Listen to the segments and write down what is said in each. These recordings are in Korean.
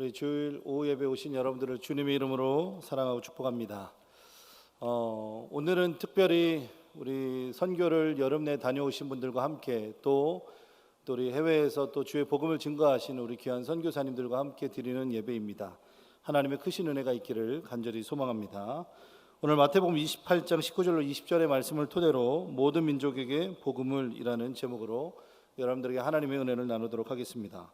우리 주일 오후 예배 오신 여러분들을 주님의 이름으로 사랑하고 축복합니다. 오늘은 특별히 우리 선교를 여름 내 다녀오신 분들과 함께 또 우리 해외에서 또 주의 복음을 증거하시는 우리 귀한 선교사님들과 함께 드리는 예배입니다. 하나님의 크신 은혜가 있기를 간절히 소망합니다. 오늘 마태복음 28장 19절로 20절의 말씀을 토대로 모든 민족에게 복음을 이라는 제목으로 여러분들에게 하나님의 은혜를 나누도록 하겠습니다.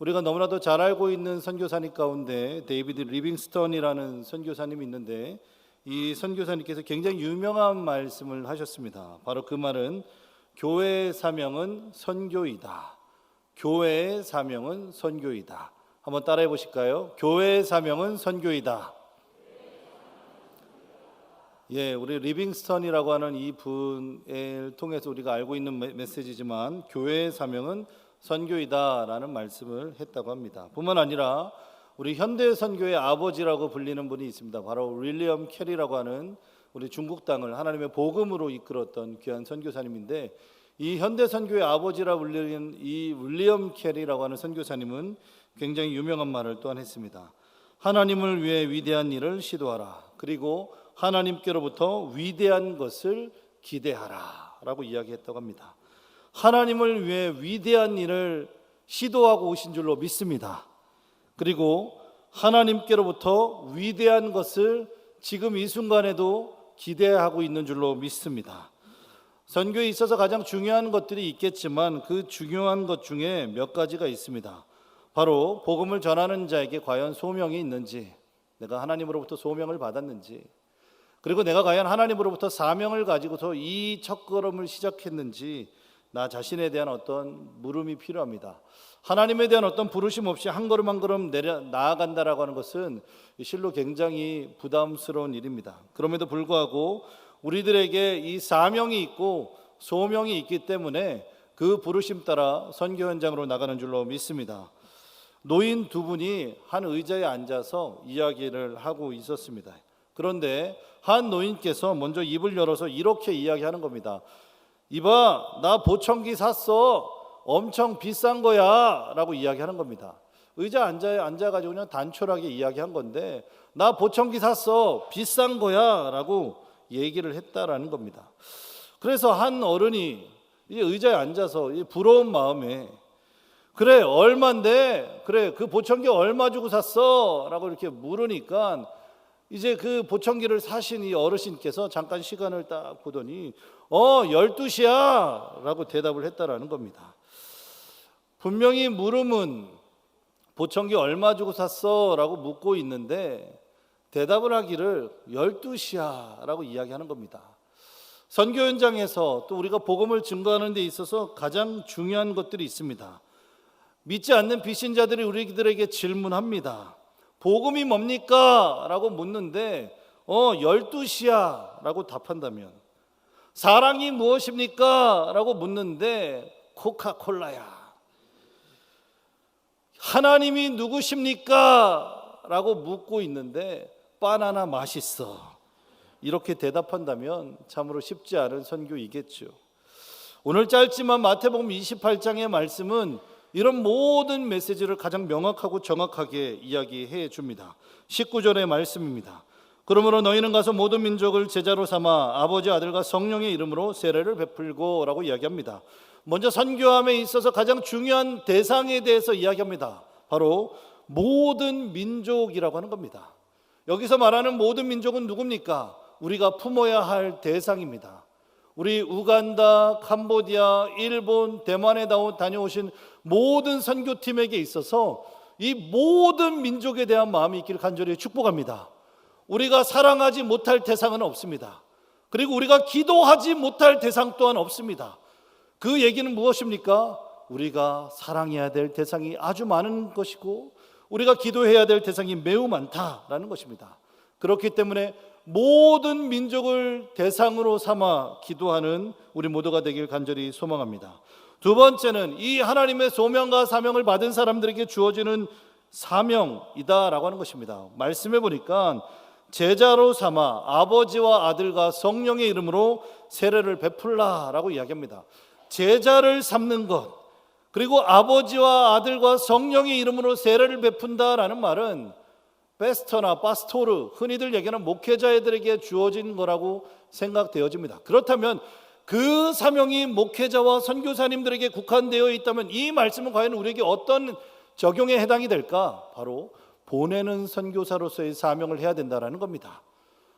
우리가 너무나도 잘 알고 있는 선교사님 가운데 데이비드 리빙스턴이라는 선교사님이 있는데, 이 선교사님께서 굉장히 유명한 말씀을 하셨습니다. 바로 그 말은 교회의 사명은 선교이다. 교회의 사명은 선교이다. 한번 따라해 보실까요? 교회의 사명은 선교이다. 예, 우리 리빙스턴이라고 하는 이 분을 통해서 우리가 알고 있는 메시지지만 교회의 사명은 선교이다라는 말씀을 했다고 합니다. 뿐만 아니라 우리 현대 선교의 아버지라고 불리는 분이 있습니다. 바로 윌리엄 캐리라고 하는 우리 중국 땅을 하나님의 복음으로 이끌었던 귀한 선교사님인데, 이 현대 선교의 아버지라 불리는 이 윌리엄 캐리라고 하는 선교사님은 굉장히 유명한 말을 또한 했습니다. 하나님을 위해 위대한 일을 시도하라. 그리고 하나님께로부터 위대한 것을 기대하라 라고 이야기했다고 합니다. 하나님을 위해 위대한 일을 시도하고 오신 줄로 믿습니다. 그리고 하나님께로부터 위대한 것을 지금 이 순간에도 기대하고 있는 줄로 믿습니다. 선교에 있어서 가장 중요한 것들이 있겠지만 그 중요한 것 중에 몇 가지가 있습니다. 바로 복음을 전하는 자에게 과연 소명이 있는지, 내가 하나님으로부터 소명을 받았는지, 그리고 내가 과연 하나님으로부터 사명을 가지고서 이 첫걸음을 시작했는지, 나 자신에 대한 어떤 물음이 필요합니다. 하나님에 대한 어떤 부르심 없이 한 걸음 한 걸음 나아간다라고 하는 것은 실로 굉장히 부담스러운 일입니다. 그럼에도 불구하고 우리들에게 이 사명이 있고 소명이 있기 때문에 그 부르심 따라 선교 현장으로 나가는 줄로 믿습니다. 노인 두 분이 한 의자에 앉아서 이야기를 하고 있었습니다. 그런데 한 노인께서 먼저 입을 열어서 이렇게 이야기하는 겁니다. 이봐, 나 보청기 샀어. 엄청 비싼 거야 라고 이야기하는 겁니다. 의자에 앉아가지고 그냥 단촐하게 이야기한 건데, 나 보청기 샀어. 비싼 거야 라고 얘기를 했다라는 겁니다. 그래서 한 어른이 이 의자에 앉아서 이 부러운 마음에, 그래 얼마인데, 그래 그 보청기 얼마 주고 샀어? 라고 이렇게 물으니까 이제 그 보청기를 사신 이 어르신께서 잠깐 시간을 딱 보더니 12시야 라고 대답을 했다라는 겁니다. 분명히 물음은 보청기 얼마 주고 샀어? 라고 묻고 있는데 대답을 하기를 12시야 라고 이야기하는 겁니다. 선교 현장에서 또 우리가 복음을 증거하는 데 있어서 가장 중요한 것들이 있습니다. 믿지 않는 비신자들이 우리들에게 질문합니다. 복음이 뭡니까? 라고 묻는데 12시야 라고 답한다면, 사랑이 무엇입니까? 라고 묻는데 코카콜라야. 하나님이 누구십니까? 라고 묻고 있는데 바나나 맛있어. 이렇게 대답한다면 참으로 쉽지 않은 선교이겠죠. 오늘 짧지만 마태복음 28장의 말씀은 이런 모든 메시지를 가장 명확하고 정확하게 이야기해 줍니다. 19절의 말씀입니다. 그러므로 너희는 가서 모든 민족을 제자로 삼아 아버지, 아들과 성령의 이름으로 세례를 베풀고 라고 이야기합니다. 먼저 선교함에 있어서 가장 중요한 대상에 대해서 이야기합니다. 바로 모든 민족이라고 하는 겁니다. 여기서 말하는 모든 민족은 누굽니까? 우리가 품어야 할 대상입니다. 우리 우간다, 캄보디아, 일본, 대만에 다녀오신 모든 선교팀에게 있어서 이 모든 민족에 대한 마음이 있기를 간절히 축복합니다. 우리가 사랑하지 못할 대상은 없습니다. 그리고 우리가 기도하지 못할 대상 또한 없습니다. 그 얘기는 무엇입니까? 우리가 사랑해야 될 대상이 아주 많은 것이고 우리가 기도해야 될 대상이 매우 많다라는 것입니다. 그렇기 때문에 모든 민족을 대상으로 삼아 기도하는 우리 모두가 되길 간절히 소망합니다. 두 번째는 이 하나님의 소명과 사명을 받은 사람들에게 주어지는 사명이다라고 하는 것입니다. 말씀해 보니까 제자로 삼아 아버지와 아들과 성령의 이름으로 세례를 베풀라라고 이야기합니다. 제자를 삼는 것, 그리고 아버지와 아들과 성령의 이름으로 세례를 베푼다라는 말은 베스터나 파스토르, 흔히들 얘기하는 목회자들에게 주어진 거라고 생각되어집니다. 그렇다면 그 사명이 목회자와 선교사님들에게 국한되어 있다면 이 말씀은 과연 우리에게 어떤 적용에 해당이 될까? 바로 보내는 선교사로서의 사명을 해야 된다는 겁니다.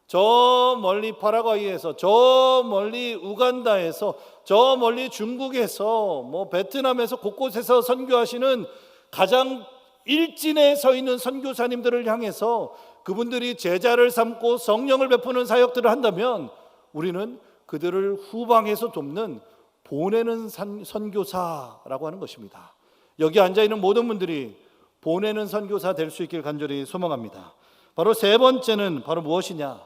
저 멀리 파라과이에서, 저 멀리 우간다에서, 저 멀리 중국에서, 베트남에서 곳곳에서 선교하시는 가장 일진에 서 있는 선교사님들을 향해서 그분들이 제자를 삼고 성령을 베푸는 사역들을 한다면 우리는 그들을 후방에서 돕는 보내는 선교사라고 하는 것입니다. 여기 앉아있는 모든 분들이 보내는 선교사 될 수 있길 간절히 소망합니다. 바로 세 번째는 바로 무엇이냐?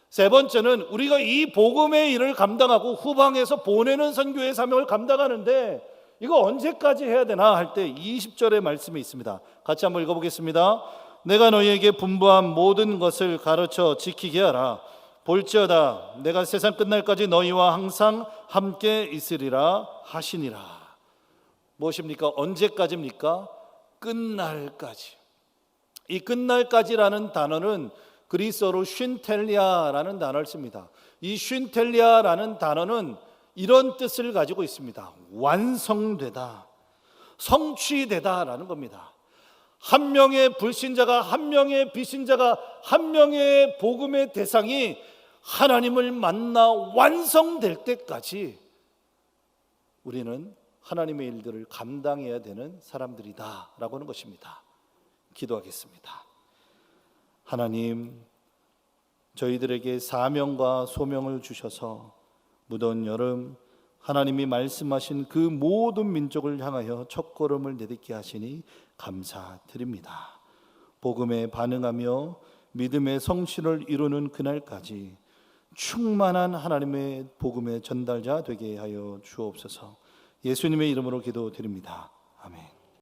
세 번째는 우리가 이 복음의 일을 감당하고 후방에서 보내는 선교의 사명을 감당하는데 이거 언제까지 해야 되나 할 때 20절의 말씀이 있습니다. 같이 한번 읽어보겠습니다. 내가 너희에게 분부한 모든 것을 가르쳐 지키게 하라. 볼지어다 내가 세상 끝날까지 너희와 항상 함께 있으리라 하시니라. 무엇입니까? 언제까지입니까? 끝날까지. 이 끝날까지라는 단어는 그리스어로 쉰텔리아라는 단어를 씁니다. 이 쉰텔리아라는 단어는 이런 뜻을 가지고 있습니다. 완성되다, 성취되다라는 겁니다. 한 명의 불신자가, 한 명의 비신자가, 한 명의 복음의 대상이 하나님을 만나 완성될 때까지 우리는 하나님의 일들을 감당해야 되는 사람들이다라고 하는 것입니다. 기도하겠습니다. 하나님, 저희들에게 사명과 소명을 주셔서 무더운 여름 하나님이 말씀하신 그 모든 민족을 향하여 첫걸음을 내딛게 하시니 감사드립니다. 복음에 반응하며 믿음의 성실을 이루는 그날까지 충만한 하나님의 복음의 전달자 되게 하여 주옵소서. 예수님의 이름으로 기도드립니다. 아멘.